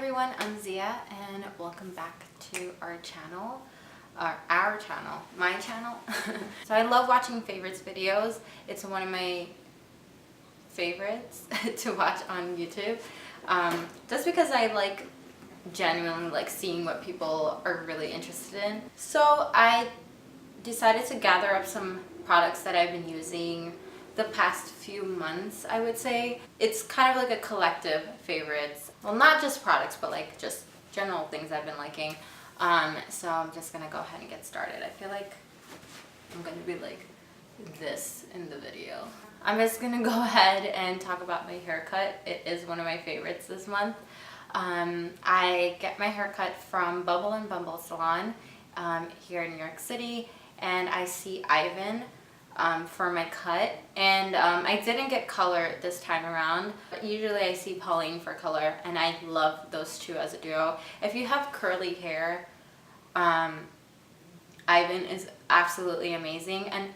everyone, I'm Zia and welcome back to our channel, my channel. So I love watching favorites videos. It's one of my favorites to watch on YouTube, just because I genuinely like seeing what people are really interested in. So I decided to gather up some products that I've been using the past few months, I would say. It's kind of like a collective favorites. Well, not just products, but like just general things I've been liking. So I'm just gonna go ahead and get started. I feel like I'm gonna be like this in the video. I'm just gonna go ahead and talk about my haircut. It is one of my favorites this month. I get my haircut from Bubble & Bumble Salon here in New York City, and I see Ivan for my cut, and I didn't get color this time around. Usually I see Pauline for color, and I love those two as a duo. If you have curly hair, Ivan is absolutely amazing. And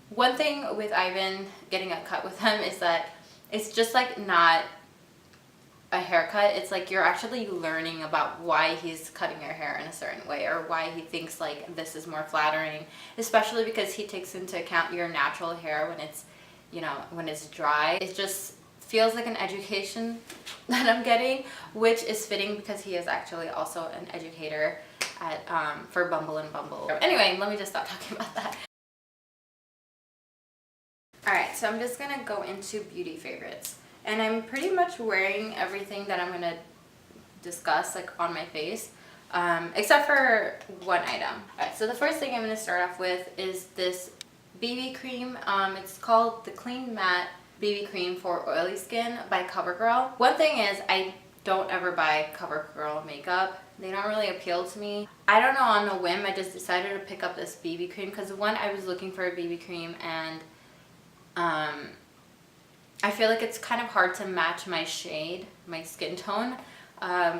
one thing with Ivan, getting a cut with him, is that it's just like not a haircut. It's like you're actually learning about why he's cutting your hair in a certain way, or why he thinks like this is more flattering, especially because he takes into account your natural hair when it's, you know, when it's dry. It just feels like an education that I'm getting, which is fitting because he is actually also an educator at for Bumble & Bumble. Anyway, let me just stop talking about that. Alright, so I'm just gonna go into beauty favorites. And I'm pretty much wearing everything that I'm going to discuss like on my face, except for one item. Alright, so the first thing I'm going to start off with is this BB cream. It's called the Clean Matte BB Cream for Oily Skin by COVERGIRL. One thing is, I don't ever buy COVERGIRL makeup. They don't really appeal to me. I don't know, on a whim, I just decided to pick up this BB cream because one, I was looking for a BB cream, and I feel like it's kind of hard to match my shade, my skin tone,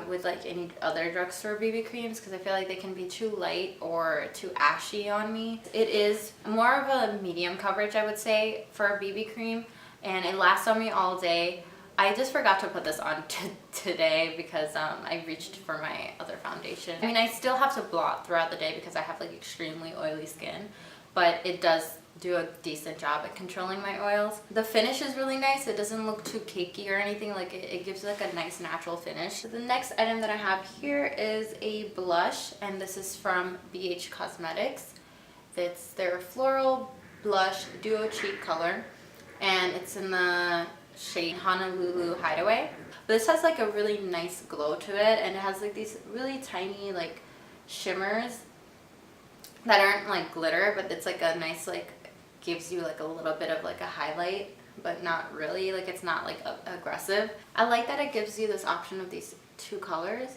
with like any other drugstore BB creams, because I feel like they can be too light or too ashy on me. It is more of a medium coverage, I would say, for a BB cream, and it lasts on me all day. I just forgot to put this on today because I reached for my other foundation. I mean, I still have to blot throughout the day because I have like extremely oily skin, but it does do a decent job at controlling my oils. The finish is really nice. It doesn't look too cakey or anything. Like it gives like a nice natural finish. So the next item that I have here is a blush, and this is from BH Cosmetics. It's their Floral Blush Duo Cheek color, and it's in the shade Honolulu Hideaway. This has like a really nice glow to it, and it has like these really tiny like shimmers that aren't like glitter, but it's like a nice like gives you like a little bit of like a highlight, but not really, like it's not like aggressive. I like that it gives you this option of these two colors.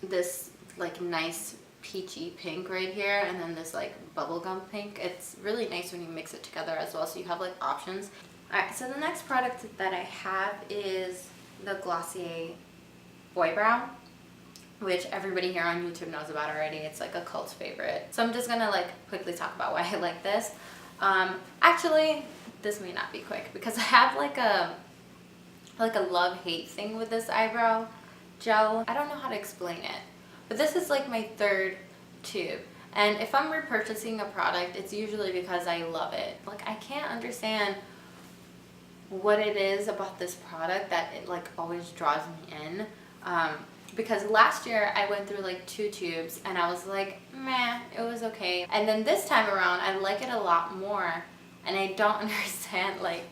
This like nice peachy pink right here, and then this like bubblegum pink. It's really nice when you mix it together as well, so you have like options. Alright, so the next product that I have is the Glossier Boy Brow, which everybody here on YouTube knows about already. It's like a cult favorite. So I'm just gonna like quickly talk about why I like this. Actually, this may not be quick because I have like a love-hate thing with this eyebrow gel. I don't know how to explain it, but this is like my third tube. And if I'm repurchasing a product, it's usually because I love it. Like, I can't understand what it is about this product that it like always draws me in. Because last year I went through like 2 tubes and I was like, meh, it was okay. And then this time around I like it a lot more, and I don't understand like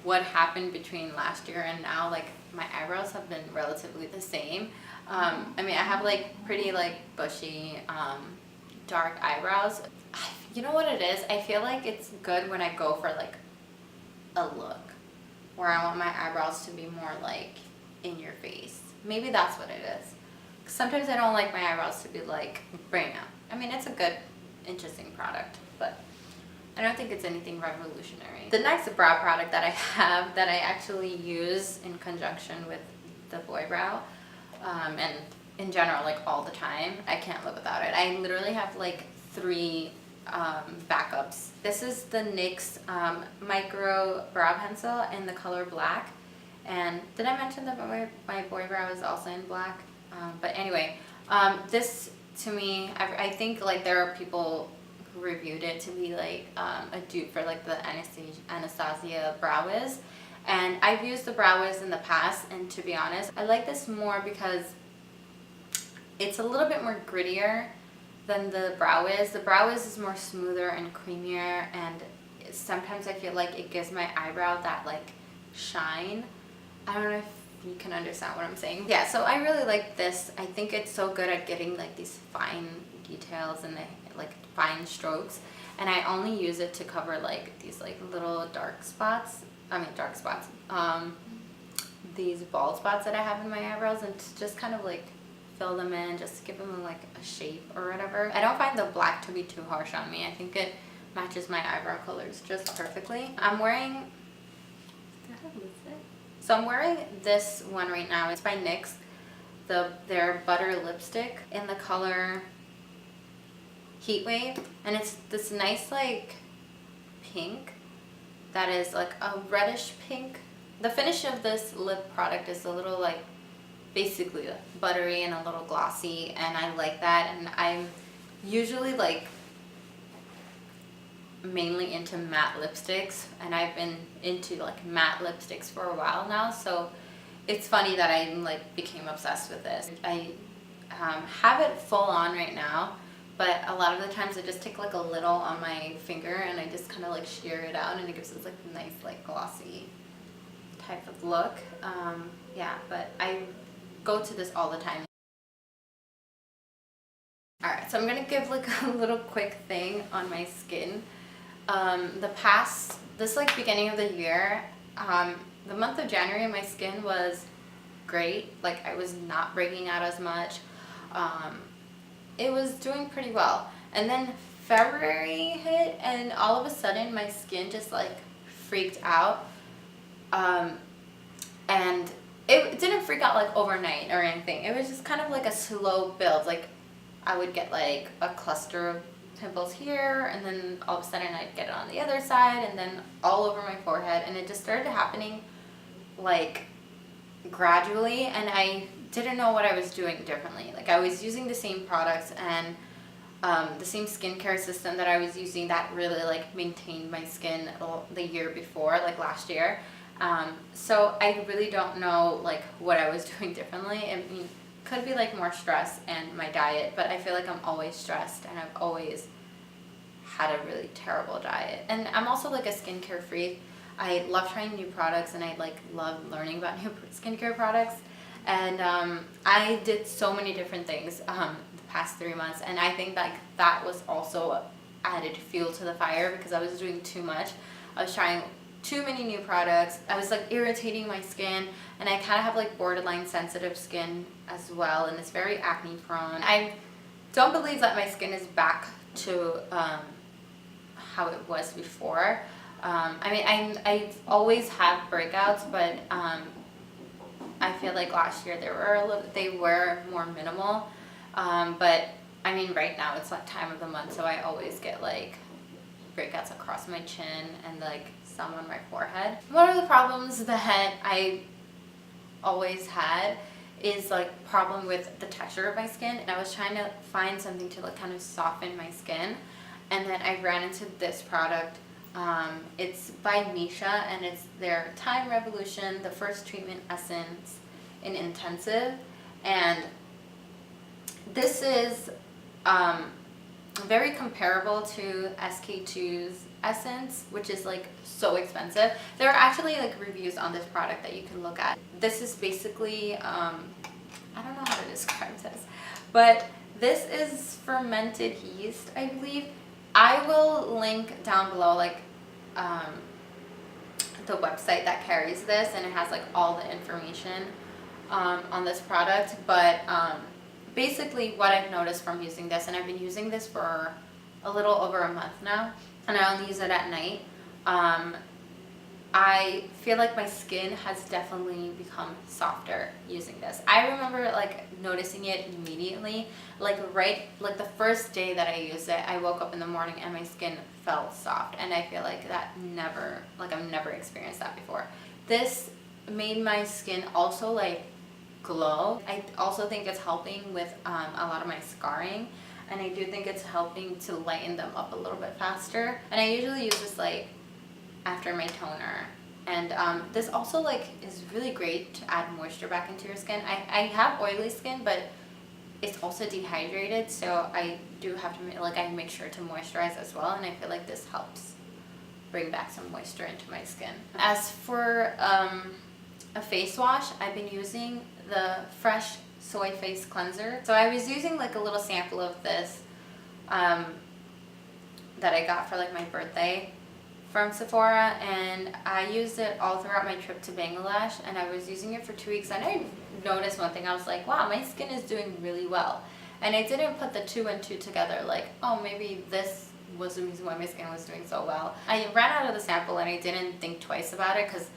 what happened between last year and now. Like, my eyebrows have been relatively the same. I mean, I have like pretty like bushy dark eyebrows. You know what it is? I feel like it's good when I go for like a look where I want my eyebrows to be more like in your face. Maybe that's what it is. Sometimes I don't like my eyebrows to be like brand new. I mean, it's a good, interesting product, but I don't think it's anything revolutionary. The next brow product that I have that I actually use in conjunction with the Boy Brow, and in general, like all the time, I can't live without it. I literally have like 3 backups. This is the NYX Micro Brow Pencil in the color black. And did I mention that my boy brow is also in black? But anyway, this to me, I think like there are people who reviewed it to be like a dupe for like the Anastasia Brow Wiz. And I've used the Brow Wiz in the past, and to be honest, I like this more because it's a little bit more grittier than the Brow Wiz. The Brow Wiz is more smoother and creamier, and sometimes I feel like it gives my eyebrow that like shine. I don't know if you can understand what I'm saying. Yeah, so I really like this. I think it's so good at getting like these fine details and like fine strokes, and I only use it to cover like these like little dark spots. These bald spots that I have in my eyebrows, and to just kind of like fill them in, just to give them like a shape or whatever. I don't find the black to be too harsh on me. I think it matches my eyebrow colors just perfectly. I'm wearing this one right now. It's by NYX, their butter lipstick in the color Heat Wave, and it's this nice like pink that is like a reddish pink. The finish of this lip product is a little like basically buttery and a little glossy, and I like that. And I'm usually like mainly into matte lipsticks, and I've been into like matte lipsticks for a while now, so it's funny that I like became obsessed with this. I have it full on right now, but a lot of the times I just take like a little on my finger and I just kind of like shear it out, and it gives us like a nice like glossy type of look. Yeah, but I go to this all the time. Alright, so I'm gonna give like a little quick thing on my skin. This like beginning of the year, the month of January, my skin was great. Like I was not breaking out as much. It was doing pretty well. And then February hit, and all of a sudden my skin just like freaked out. And it didn't freak out like overnight or anything. It was just kind of like a slow build. Like I would get like a cluster of pimples here, and then all of a sudden I'd get it on the other side, and then all over my forehead, and it just started happening like gradually, and I didn't know what I was doing differently. Like I was using the same products and the same skincare system that I was using that really like maintained my skin the year before, like last year. So I really don't know like what I was doing differently. I mean, could be like more stress and my diet, but I feel like I'm always stressed, and I've always had a really terrible diet. And I'm also like a skincare freak. I love trying new products, and I like love learning about new skincare products. And I did so many different things the past 3 months, and I think like that was also added fuel to the fire because I was doing too much. I was trying too many new products. I was like irritating my skin, and I kind of have like borderline sensitive skin as well, and it's very acne prone. I don't believe that my skin is back to how it was before. I mean, I always have breakouts, but I feel like last year they were more minimal. But I mean, right now it's that time of the month, so I always get like breakouts across my chin and like some on my forehead. One of the problems that I always had is like problem with the texture of my skin, and I was trying to find something to like kind of soften my skin, and then I ran into this product. It's by Missha, and it's their Time Revolution, the first treatment essence in intensive, and this is very comparable to SK2's essence, which is like so expensive. There are actually like reviews on this product that you can look at. This is basically I don't know how to describe this, but this is fermented yeast, I believe. I will link down below like the website that carries this, and it has like all the information on this product. But basically what I've noticed from using this, and I've been using this for a little over a month now, and I only use it at night, I feel like my skin has definitely become softer using this. I remember like noticing it immediately, like the first day that I used it, I woke up in the morning and my skin felt soft, and I feel like I've never experienced that before. This made my skin also like glow. I also think it's helping with a lot of my scarring, and I do think it's helping to lighten them up a little bit faster. And I usually use this like after my toner. And this also like is really great to add moisture back into your skin. I have oily skin, but it's also dehydrated, so I do have to like I make sure to moisturize as well, and I feel like this helps bring back some moisture into my skin. As for a face wash, I've been using the Fresh Soy Face Cleanser. So I was using like a little sample of this that I got for like my birthday from Sephora, and I used it all throughout my trip to Bangladesh, and I was using it for 2 weeks, and I noticed one thing. I was like, wow, my skin is doing really well. And I didn't put the 2 and 2 together, like, oh, maybe this was the reason why my skin was doing so well. I ran out of the sample and I didn't think twice about it, because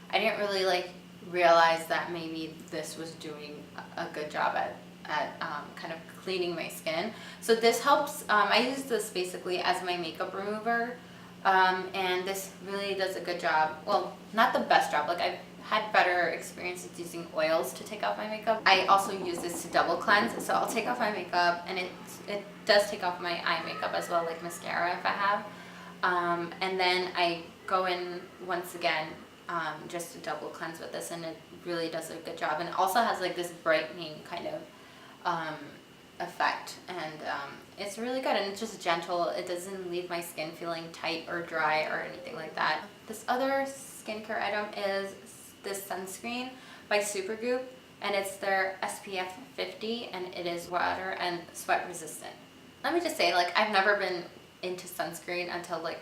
I didn't really like realize that maybe this was doing a good job at kind of cleaning my skin. So this helps. I use this basically as my makeup remover. And this really does a good job. Well, not the best job. Like, I've had better experiences using oils to take off my makeup. I also use this to double cleanse. So I'll take off my makeup, and it does take off my eye makeup as well, like mascara if I have. And then I go in once again just to double cleanse with this, and it really does a good job. And it also has like this brightening kind of effect, and it's really good, and it's just gentle. It doesn't leave my skin feeling tight or dry or anything like that. This other skincare item is this sunscreen by Supergoop, and it's their SPF 50, and it is water and sweat resistant. Let me just say, like, I've never been into sunscreen until like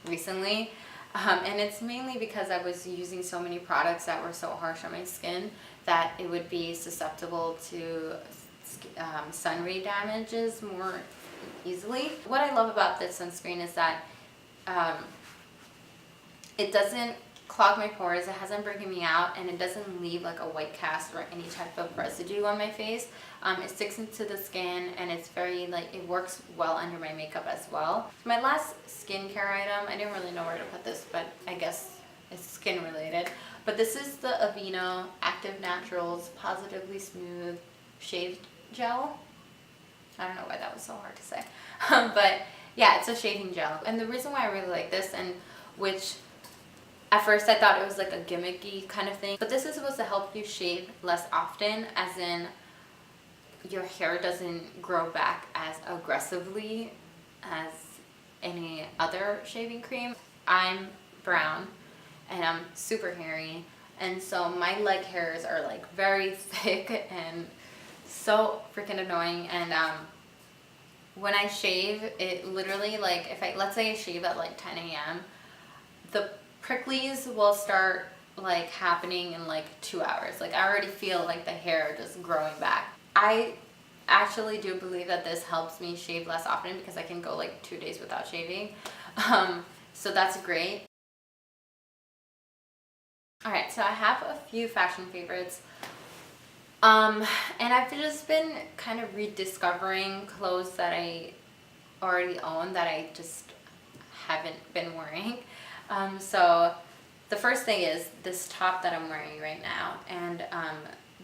recently, and it's mainly because I was using so many products that were so harsh on my skin that it would be susceptible to sun ray damages more easily. What I love about this sunscreen is that it doesn't clog my pores, it hasn't broken me out, and it doesn't leave like a white cast or any type of residue on my face. It sticks into the skin, and it's very like, it works well under my makeup as well. My last skincare item, I didn't really know where to put this, but I guess it's skin related. But this is the AVEENO Active Naturals Positively Smooth Shaved Gel. I don't know why that was so hard to say. But yeah, it's a shaving gel. And the reason why I really like this, and which at first I thought it was like a gimmicky kind of thing, but this is supposed to help you shave less often, as in your hair doesn't grow back as aggressively as any other shaving cream. I'm brown and I'm super hairy, and so my leg hairs are like very thick and so freaking annoying. And when I shave, it literally, like, if I, let's say I shave at like 10 a.m, the pricklies will start like happening in like 2 hours. Like, I already feel like the hair just growing back. I actually do believe that this helps me shave less often, because I can go like 2 days without shaving. So that's great. Alright, so I have a few fashion favorites. And I've just been kind of rediscovering clothes that I already own that I just haven't been wearing. So the first thing is this top that I'm wearing right now, and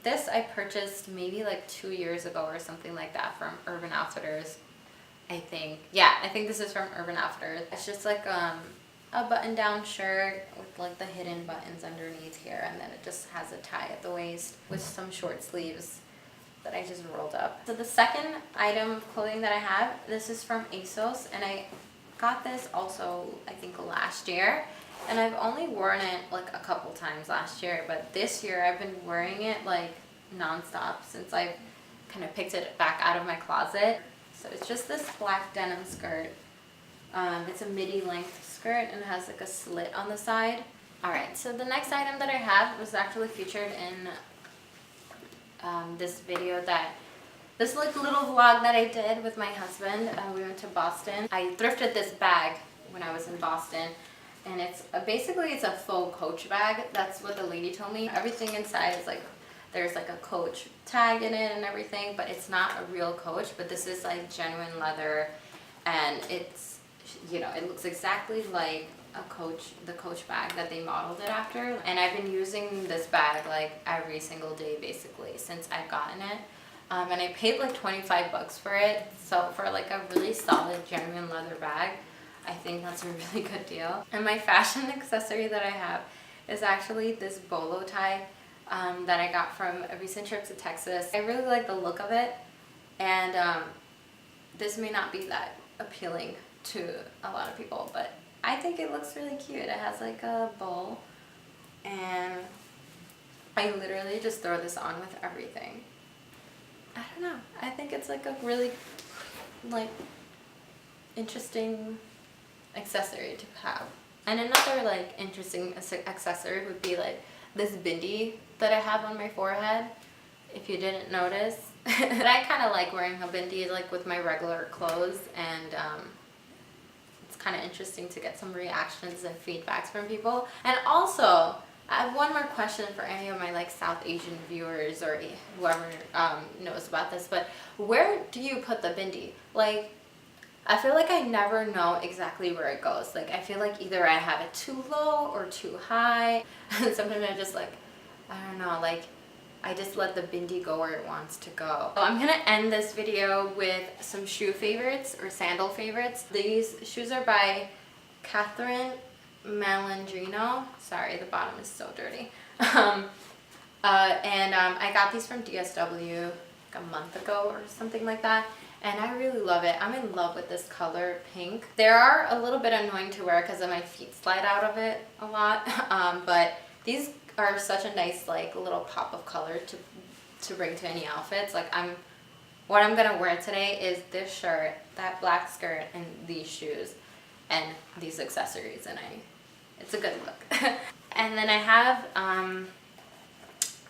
this I purchased maybe like 2 years ago or something like that from Urban Outfitters, I think. Yeah, I think this is from Urban Outfitters. It's just like a button-down shirt with like the hidden buttons underneath here, and then it just has a tie at the waist with some short sleeves that I just rolled up. So the second item of clothing that I have, this is from ASOS, and I got this also I think last year, and I've only worn it like a couple times last year, but this year I've been wearing it like non-stop since I've kind of picked it back out of my closet. So it's just this black denim skirt. It's a midi length skirt, and it has like a slit on the side. Alright, so the next item that I have was actually featured in this video, this like little vlog that I did with my husband. We went to Boston. I thrifted this bag when I was in Boston, and it's basically it's a faux Coach bag. That's what the lady told me. Everything inside is like, there's like a Coach tag in it and everything, but it's not a real Coach. But this is like genuine leather, and it's, you know, it looks exactly like the Coach bag that they modeled it after. And I've been using this bag like every single day basically since I've gotten it. And I paid like 25 bucks for it. So for like a really solid, genuine leather bag, I think that's a really good deal. And my fashion accessory that I have is actually this bolo tie that I got from a recent trip to Texas. I really like the look of it, and this may not be that appealing to a lot of people, but I think it looks really cute. It has like a bow, and I literally just throw this on with everything. I don't know. I think it's like a really like interesting accessory to have. And another like interesting accessory would be like this bindi that I have on my forehead, if you didn't notice. But I kind of like wearing a bindi like with my regular clothes, and it's kind of interesting to get some reactions and feedbacks from people. And also, I have one more question for any of my like South Asian viewers or whoever knows about this, but where do you put the bindi? Like, I feel like I never know exactly where it goes. Like, I feel like either I have it too low or too high. And sometimes I just like, I don't know, like I just let the bindi go where it wants to go. So I'm gonna end this video with some shoe favorites or sandal favorites. These shoes are by Catherine Malandrino. Sorry, the bottom is so dirty. I got these from DSW like a month ago or something like that. And I really love it. I'm in love with this color, pink. They are a little bit annoying to wear because my feet slide out of it a lot. But these are such a nice like little pop of color to bring to any outfits. Like what I'm gonna wear today is this shirt, that black skirt, and these shoes, and these accessories, and it's a good look. And then I have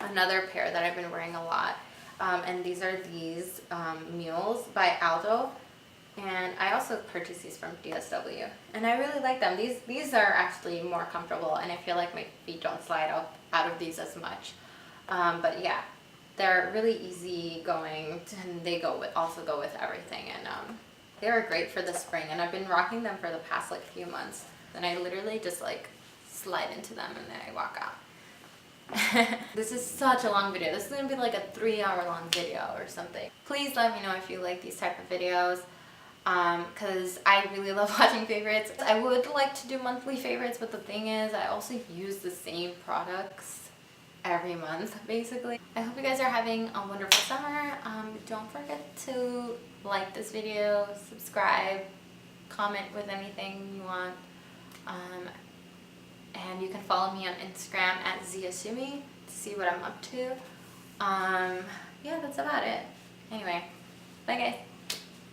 another pair that I've been wearing a lot. And these are these mules by Aldo, and I also purchased these from DSW, and I really like them. These are actually more comfortable, and I feel like my feet don't slide out of these as much. But yeah, they're really easy going, and they also go with everything, and they are great for the spring. And I've been rocking them for the past like few months, and I literally just like slide into them and then I walk out. This is such a long video. This is gonna be like a 3-hour long video or something. Please let me know if you like these type of videos, because I really love watching favorites. I would like to do monthly favorites, but the thing is I also use the same products every month basically. I hope you guys are having a wonderful summer. Don't forget to like this video, subscribe, comment with anything you want. And you can follow me on Instagram at Zia S to see what I'm up to. Yeah, that's about it. Anyway, bye guys.